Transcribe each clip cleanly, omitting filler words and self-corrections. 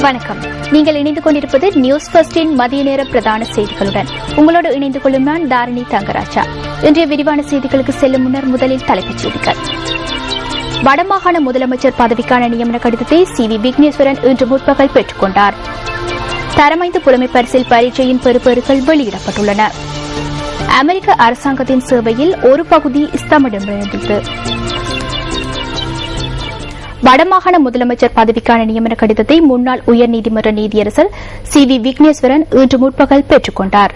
வணக்கம். நீங்கள் இணைந்து கொண்டிருப்பது நியூஸ் ஃபர்ஸ்டின் மதிய நேர பிரதான செய்திகளுடன். உங்களோடு இணைந்து கொள்ளும் நான் தாரணி தங்கராஜா. இன்றைய விரிவான செய்திகளுக்கு செல்லும் முன்னர் முதலில் தலைப்புச் செய்திகள். வடமாகாண முதலமைச்சர் பதவிக்கான நியமன கடிதத்தை சி.வி. விக்னேஸ்வரன் இன்று முற்பகல் பெற்றுக் கொண்டார். தரமைந்து புலமை பரிசில் பரீட்சையின் பெறுபேறுகள் வெளியிடப்பட்டுள்ளன. அமெரிக்க அரசாங்கத்தின் சேவையில் ஒரு பகுதி ஸ்தம்பிடமிருந்தது. வடமாகாண முதலமைச்சர் பதவிக்கான நியமன கடிதத்தை முன்னாள் உயர்நீதிமன்ற நீதியரசர் சி.வி. விக்னேஸ்வரன் இன்று முற்பகல் பெற்றுக் கொண்டார்.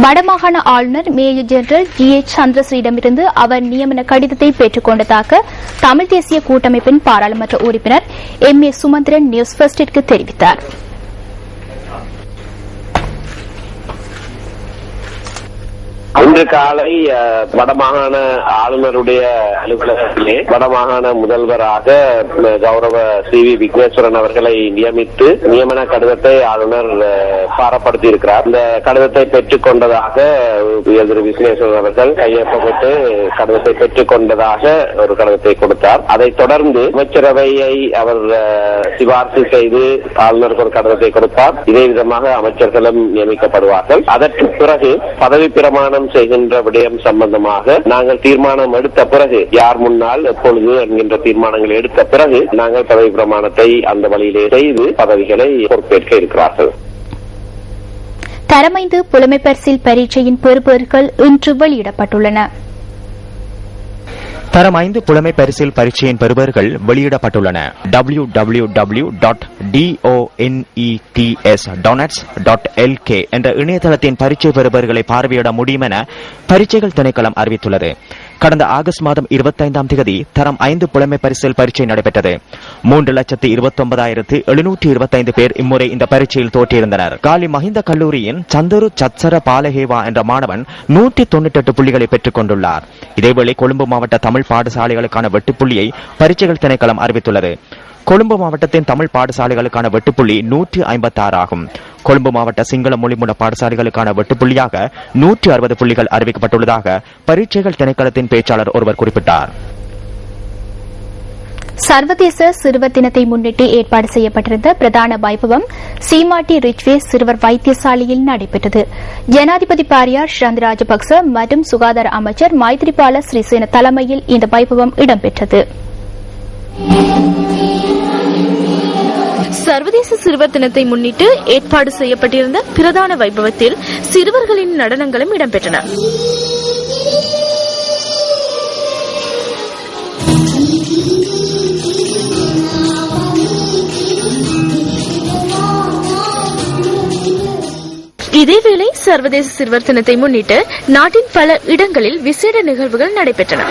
வடமாகாண ஆளுநர் மேஜர் ஜெனரல் ஜி.எச். சந்திரஸ்ரீயிடமிருந்து அவர் நியமன கடிதத்தை பெற்றுக் கொண்டதாக தமிழ் தேசிய கூட்டமைப்பின் பாராளுமன்ற உறுப்பினர் எம்.ஏ. சுமந்திரன் நியூஸ் ஃபர்ஸ்டிற்கு தெரிவித்தார். இன்று காலை வடமாகாண ஆளுநருடைய அலுவலகத்திலே வடமாகாண முதல்வராக கௌரவ சி.வி. விக்னேஸ்வரன் அவர்களை நியமித்து நியமன கடிதத்தை ஆளுநர் பாரப்படுத்தியிருக்கிறார். இந்த கடிதத்தை பெற்றுக் கொண்டதாக திரு விக்னேஸ்வரன் அவர்கள் கையொப்பமிட்டு கடிதத்தை பெற்றுக் கொண்டதாக ஒரு கடிதத்தை கொடுத்தார். அதைத் தொடர்ந்து அமைச்சரவையை அவர் சிபார்சு செய்து ஆளுநருக்கு ஒரு கடிதத்தை கொடுத்தார். இதே விதமாக அமைச்சர்களும் நியமிக்கப்படுவார்கள். அதற்கு பிறகு பதவி பிரமாணம் செய்கின்ற விடயம் சம்பந்தமாக நாங்கள் தீர்மானம் எடுத்த பிறகு யார் முன்னால் எப்பொழுது என்கின்ற தீர்மானங்களை எடுத்த பிறகு நாங்கள் பதவி பிரமாணத்தை அந்த வழியிலே செய்து பதவிகளை பொறுப்பேற்க இருக்கிறார்கள். தரமைந்து புலமை பரிசில் பரீட்சையின் பெறுபேறுகள் இன்று வெளியிடப்பட்டுள்ளன. தரம் 5 புலமை பரிசில் பரீட்சையின் பெறுபேறுகள் வெளியிடப்பட்டுள்ளன. www.donets.lk என்ற இணையதளத்தின் பரீட்சை பெறுபேறுகளை பார்வையிட முடியும் என பரீட்சைகள் திணைக்களம் அறிவித்துள்ளது. கடந்த ஆகஸ்ட் மாதம் 25ஆம் தேதி தரம் 5 புலமை பரிசில் பரீட்சை நடைபெற்றது. 3,29,725 பேர் இம்முறை இந்த பரீட்சையில் தோற்றியிருந்தனர். காலி மஹிந்த கல்லூரியின் சந்தரு சத்சர பாலஹேவா என்ற மாணவன் 198 புள்ளிகளை பெற்றுக் கொண்டுள்ளார். இதேவேளை கொழும்பு மாவட்ட தமிழ் பாடசாலைகளுக்கான வெட்டுப்புள்ளியை பரீட்சைகள் திணைக்களம் அறிவித்துள்ளது. கொழும்பு மாவட்டத்தின் தமிழ் பாடசாலைகளுக்கான வெட்டுப்புள்ளி 156 ஆகும். கொழும்பு மாவட்ட சிங்கள மொழிமுட பாடசாலைகளுக்கான வெட்டுப்புள்ளியாக 160 புள்ளிகள் அறிவிக்கப்பட்டுள்ளதாக பரீட்சைகள் திணைக்களத்தின் பேச்சாளர் ஒருவர் குறிப்பிட்டார். சர்வதேச சிறுவர் தினத்தை முன்னிட்டு ஏற்பாடு செய்யப்பட்டிருந்த பிரதான வைபவம் சீமாட்டி ரிச்வே சிறுவர் வைத்தியசாலையில் நடைபெற்றது. ஜனாதிபதி பாரியார் ஷரந்த் ராஜபக்ச மற்றும் சுகாதார அமைச்சர் மைத்ரிபால ஸ்ரீசேன தலைமையில் இந்த வைபவம் இடம்பெற்றது. சர்வதேச சிறுவர் தினத்தை முன்னிட்டு ஏற்பாடு செய்யப்பட்டிருந்த பிரதான வைபவத்தில் சிறுவர்களின் நடனங்களும் இடம்பெற்றன. இதேவேளை சர்வதேச சிறுவர் தினத்தை முன்னிட்டு நாட்டின் பல இடங்களில் விசேட நிகழ்வுகள் நடைபெற்றன.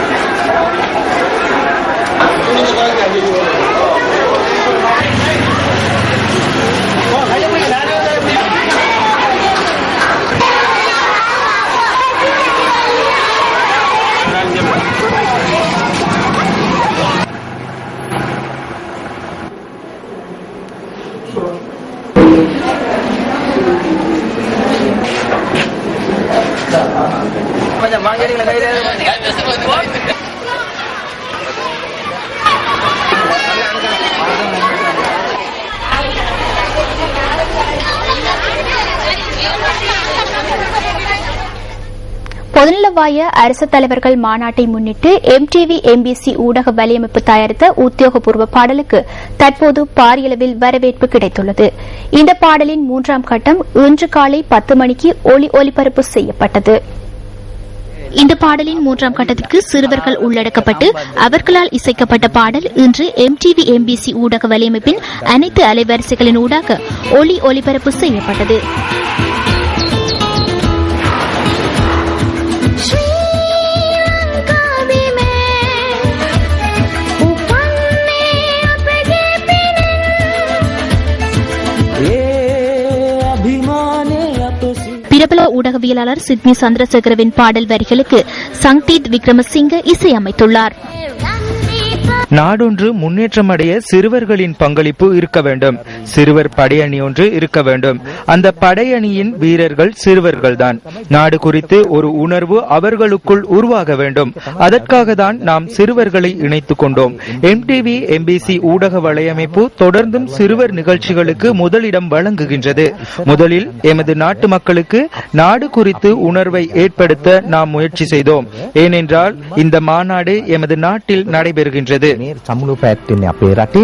பொதுநலவாய அரசு தலைவர்கள் மாநாட்டை முன்னிட்டு MTV MBC ஊடக வலையமைப்பு தயாரித்த உத்தியோகபூர்வ பாடலுக்கு தற்போது பாரியளவில் வரவேற்பு கிடைத்துள்ளது. இந்த பாடலின் 3ஆம் கட்டம் இன்று காலை 10 மணிக்கு ஒளிபரப்பு செய்யப்பட்டது. இந்த பாடலின் 3ஆம் கட்டத்திற்கு சிறுவர்கள் உள்ளடக்கப்பட்டு அவர்களால் இசைக்கப்பட்ட பாடல் இன்று MTV MBC ஊடக வலையமைப்பின் அனைத்து அலைவரிசைகளின் ஊடாக ஒளிபரப்பு செய்யப்பட்டது. பிரபல ஊடகவியலாளர் சிட்னி சந்திரசேகரவின் பாடல் வரிகளுக்கு சங்கீத் விக்ரமசிங்க இசையமைத்துள்ளார். நாடொன்று முன்னேற்றமடைய சிறுவர்களின் பங்களிப்பு இருக்க வேண்டும். சிறுவர் படையணி ஒன்று இருக்க வேண்டும். அந்த படையணியின் வீரர்கள் சிறுவர்கள்தான். நாடு குறித்து ஒரு உணர்வு அவர்களுக்குள் உருவாக வேண்டும். அதற்காக தான் நாம் சிறுவர்களை இணைத்துக் கொண்டோம். MTV MBC ஊடக வலையமைப்பு தொடர்ந்தும் சிறுவர் நிகழ்ச்சிகளுக்கு முதலிடம் வழங்குகின்றது. முதலில் எமது நாட்டு மக்களுக்கு நாடு குறித்து உணர்வை ஏற்படுத்த நாம் முயற்சி செய்தோம். ஏனென்றால் இந்த மாநாடு எமது நாட்டில் நடைபெறுகின்றது. සමුණු පැත්තෙන්නේ අපේ රටේ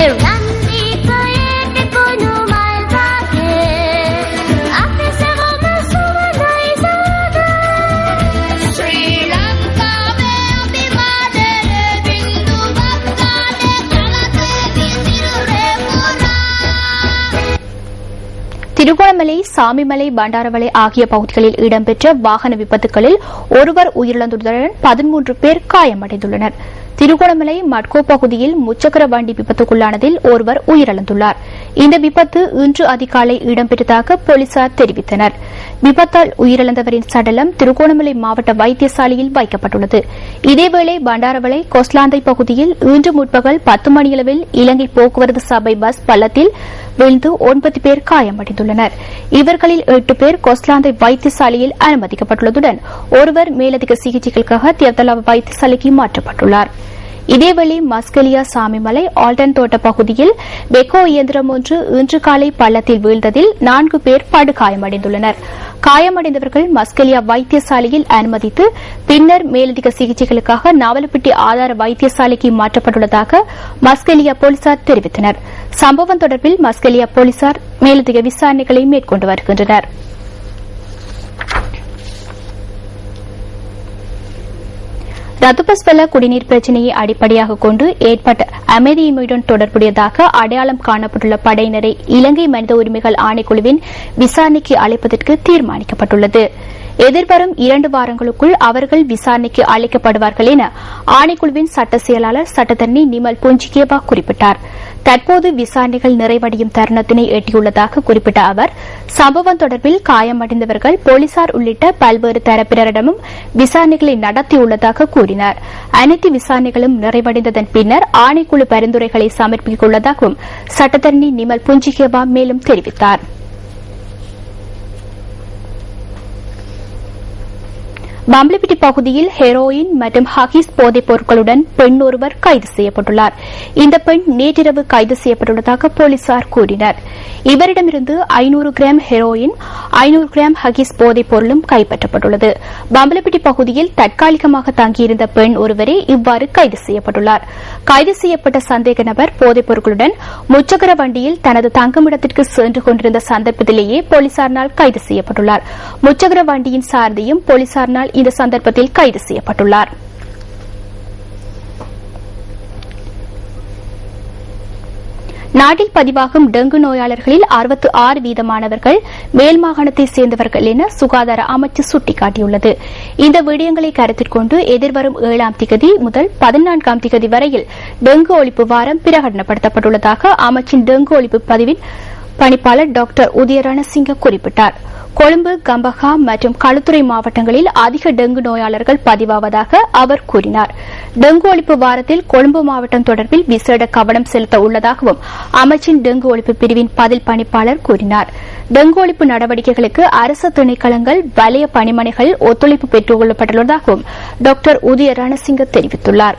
திருகோணமலை, சாமிமலை, பண்டாரவளை ஆகிய பகுதிகளில் இடம்பெற்ற வாகன விபத்துகளில் ஒருவர் உயிரிழந்துள்ளதுடன் 13 பேர் காயமடைந்துள்ளனர். திருகோணமலை மட்கோ பகுதியில் முச்சக்கர வண்டி விபத்துக்குள்ளானதில் ஒருவர் உயிரிழந்துள்ளார். இந்த விபத்து இன்று அதிகாலை இடம்பெற்றதாக போலீசார் தெரிவித்தனர். விபத்தால் உயிரிழந்தவரின் சடலம் திருகோணமலை மாவட்ட வைத்தியசாலையில் வைக்கப்பட்டுள்ளது. இதேவேளை பண்டாரவளை கொஸ்லாந்தை பகுதியில் இன்று முற்பகல் 10 மணியளவில் இலங்கை போக்குவரத்து சபை பஸ் பள்ளத்தில் விழுந்து 9 பேர் காயமடைந்துள்ளனர். இவர்களில் 8 பேர் கொஸ்லாந்தை வைத்தியசாலையில் அனுமதிக்கப்பட்டுள்ளதுடன் ஒருவர் மேலதிக சிகிச்சைகளுக்காக தியத்தலாவ வைத்தியசாலைக்கு மாற்றப்பட்டுள்ளார். இதேவேளை மஸ்கெலியா சாமிமலை ஆல்டன் தோட்ட பகுதியில் பெக்கோ இயந்திரம் ஒன்று இன்று காலை பள்ளத்தில் வீழ்ந்ததில் 4 பேர் படுகாயமடைந்துள்ளனர். காயமடைந்தவர்கள் மஸ்கெலியா வைத்தியசாலையில் அனுமதித்து பின்னர் மேலதிக சிகிச்சைகளுக்காக நாவலப்பிட்டி ஆதார வைத்தியசாலைக்கு மாற்றப்பட்டுள்ளதாக மஸ்கெலியா போலீசார் தெரிவித்தனர். சம்பவம் தொடர்பில் மஸ்கெலியா போலீசார் மேலதிக விசாரணைகளை மேற்கொண்டு வருகின்றனர். ரத்துபஸ்வல குடிநீர் பிரச்சினையை அடிப்படையாக கொண்டு ஏற்பட்ட அமைதியின்மையுடன் தொடர்புடையதாக அடையாளம் காணப்பட்டுள்ள படையினரை இலங்கை மனித உரிமைகள் ஆணைக்குழுவின் விசாரணைக்கு அழைப்பதற்கு தீர்மானிக்கப்பட்டுள்ளது. எதிர்வரும் 2 வாரங்களுக்குள் அவர்கள் விசாரணைக்கு அழைக்கப்படுவார்கள் என ஆணைக்குழுவின் சட்ட செயலாளர் சட்டத்தரணி நிமல் புஞ்சிகேவா குறிப்பிட்டார். தற்போது விசாரணைகள் நிறைவடையும் தருணத்தினை எட்டியுள்ளதாக குறிப்பிட்ட அவர் சம்பவம் தொடர்பில் காயமடைந்தவர்கள் போலீசார் உள்ளிட்ட பல்வேறு தரப்பினரிடமும் விசாரணைகளை நடத்தியுள்ளதாக கூறினார். அனைத்து விசாரணைகளும் நிறைவடைந்ததன் பின்னர் ஆணைக்குழு பரிந்துரைகளை சமர்ப்பிக்க உள்ளதாகவும் சட்டத்தரணி நிமல் புஞ்சிகேவா மேலும் தெரிவித்தார். பம்பலப்பிட்டி பகுதியில் ஹெரோயின் மற்றும் ஹகீஸ் போதைப் பொருட்களுடன் பெண் ஒருவர் கைது செய்யப்பட்டுள்ளார். இந்த பெண் நேற்றிரவு கைது செய்யப்பட்டுள்ளதாக போலீசார் கூறினர். இவரிடமிருந்து 500 கிராம் ஹெரோயின், 500 கிராம் ஹகீஸ் போதைப் பொருளும் கைப்பற்றப்பட்டுள்ளது. பம்பலப்பிட்டி பகுதியில் தற்காலிகமாக தங்கியிருந்த பெண் ஒருவரே இவ்வாறு கைது செய்யப்பட்டுள்ளார். கைது செய்யப்பட்ட சந்தேக நபர் போதைப் பொருட்களுடன் முச்சக்கர வண்டியில் தனது தங்குமிடத்திற்கு சென்று கொண்டிருந்த சந்தர்ப்பத்திலேயே போலீசாரினால் கைது செய்யப்பட்டுள்ளார். முச்சக்கர வண்டியின் சாரதியும் போலீசாரினால் இந்த சந்தர்ப்பத்தில் கைது செய்யப்பட்டுள்ளார். நாட்டில் பதிவாகும் டெங்கு நோயாளர்களில் 66% மேல் மாகாணத்தைச் சேர்ந்தவர்கள் என சுகாதார அமைச்சு சுட்டிக்காட்டியுள்ளது. இந்த விடயங்களை கருத்தில் கொண்டு எதிர்வரும் 7ஆம் திகதி முதல் 14ஆம் திகதி வரையில் டெங்கு ஒழிப்பு வாரம் பிரகடனப்படுத்தப்பட்டுள்ளதாக அமைச்சின் டெங்கு ஒழிப்பு பதிவின் பணிப்பாளர் டாக்டர் உதயரணசிங்க குறிப்பிட்டார். கொழும்பு, கம்பஹா மற்றும் களுத்துறை மாவட்டங்களில் அதிக டெங்கு நோயாளர்கள் பதிவாவதாக அவர் கூறினார். டெங்கு ஒழிப்பு வாரத்தில் கொழும்பு மாவட்டம் தொடர்பில் விசேட கவனம் செலுத்த உள்ளதாகவும் அமைச்சின் டெங்கு ஒழிப்பு பிரிவின் பதில் பணிப்பாளர் கூறினார். டெங்கு ஒழிப்பு நடவடிக்கைகளுக்கு அரசு திணைக்களங்கள், வலய பணிமனைகள் ஒத்துழைப்பு பெற்றுக் கொள்ளப்பட்டுள்ளதாகவும் டாக்டர் உதய ரணசிங்க தெரிவித்துள்ளாா்.